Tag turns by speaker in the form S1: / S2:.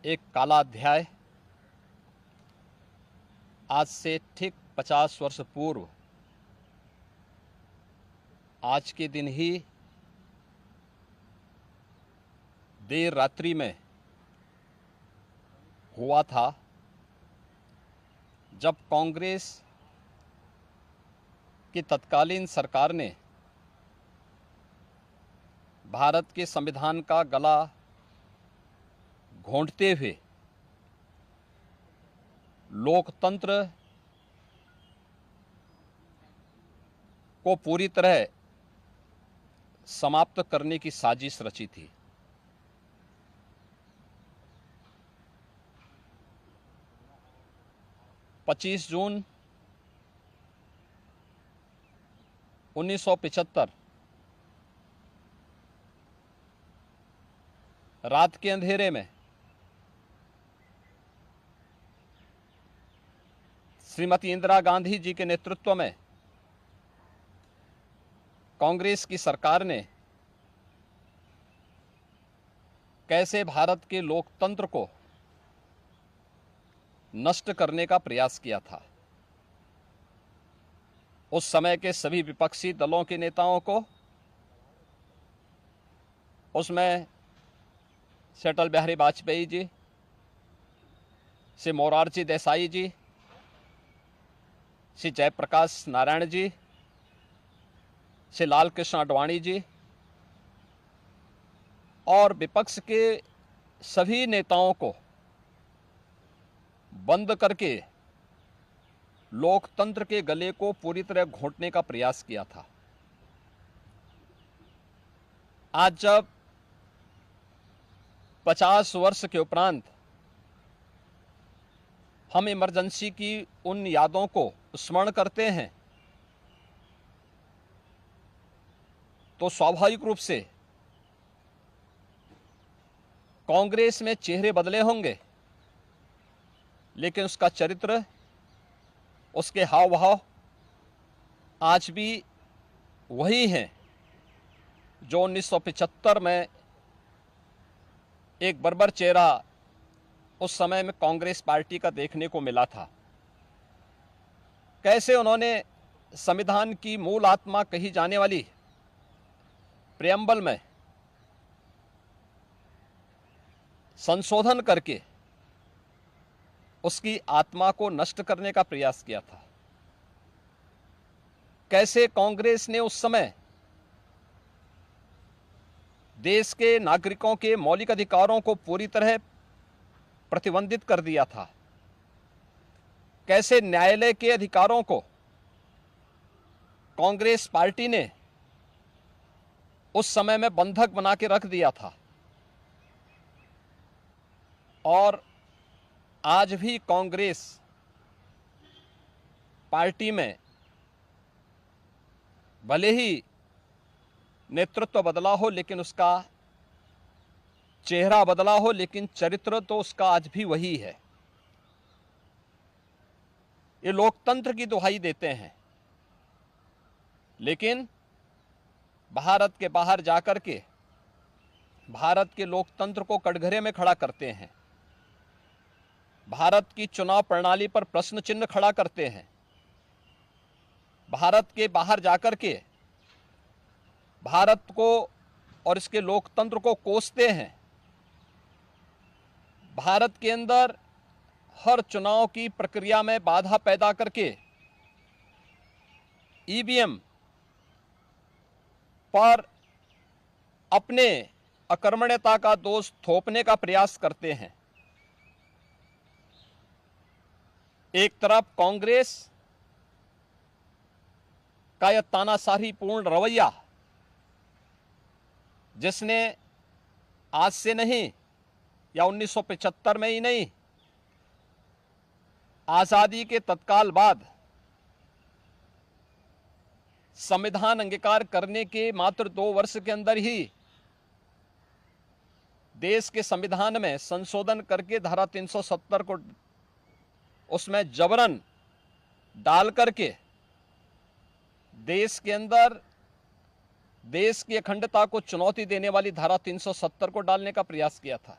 S1: एक काला अध्याय आज से ठीक 50 वर्ष पूर्व आज के दिन ही देर रात्रि में हुआ था, जब कांग्रेस की तत्कालीन सरकार ने भारत के संविधान का गला घोंटते हुए लोकतंत्र को पूरी तरह समाप्त करने की साजिश रची थी। पच्चीस जून 1975 रात के अंधेरे में श्रीमती इंदिरा गांधी जी के नेतृत्व में कांग्रेस की सरकार ने कैसे भारत के लोकतंत्र को नष्ट करने का प्रयास किया था। उस समय के सभी विपक्षी दलों के नेताओं को, उसमें से अटल बिहारी वाजपेयी जी, से मोरारजी देसाई जी, श्री जयप्रकाश नारायण जी, श्री लाल कृष्ण आडवाणी जी और विपक्ष के सभी नेताओं को बंद करके लोकतंत्र के गले को पूरी तरह घोंटने का प्रयास किया था। आज जब 50 वर्ष के उपरांत हम इमरजेंसी की उन यादों को स्मरण करते हैं, तो स्वाभाविक रूप से कांग्रेस में चेहरे बदले होंगे, लेकिन उसका चरित्र, उसके हाव भाव आज भी वही हैं जो 1975 में एक बर्बर चेहरा उस समय में कांग्रेस पार्टी का देखने को मिला था। कैसे उन्होंने संविधान की मूल आत्मा कही जाने वाली प्रेम्बल में संशोधन करके उसकी आत्मा को नष्ट करने का प्रयास किया था। कैसे कांग्रेस ने उस समय देश के नागरिकों के मौलिक अधिकारों को पूरी तरह प्रतिबंधित कर दिया था। कैसे न्यायालय के अधिकारों को कांग्रेस पार्टी ने उस समय में बंधक बना के रख दिया था। और आज भी कांग्रेस पार्टी में भले ही नेतृत्व बदला हो, लेकिन उसका चेहरा बदला हो, लेकिन चरित्र तो उसका आज भी वही है। ये लोकतंत्र की दुहाई देते हैं, लेकिन भारत के बाहर जाकर के भारत के लोकतंत्र को कटघरे में खड़ा करते हैं। भारत की चुनाव प्रणाली पर प्रश्न चिन्ह खड़ा करते हैं। भारत के बाहर जाकर के भारत को और इसके लोकतंत्र को कोसते हैं। भारत के अंदर हर चुनाव की प्रक्रिया में बाधा पैदा करके ईवीएम पर अपने अकर्मण्यता का दोष थोपने का प्रयास करते हैं। एक तरफ कांग्रेस का यह तानाशाही पूर्ण रवैया, जिसने आज से नहीं या 1975 में ही नहीं, आजादी के तत्काल बाद संविधान अंगीकार करने के मात्र 2 वर्ष के अंदर ही देश के संविधान में संशोधन करके धारा 370 को उसमें जबरन डाल करके देश के अंदर देश की अखंडता को चुनौती देने वाली धारा 370 को डालने का प्रयास किया था।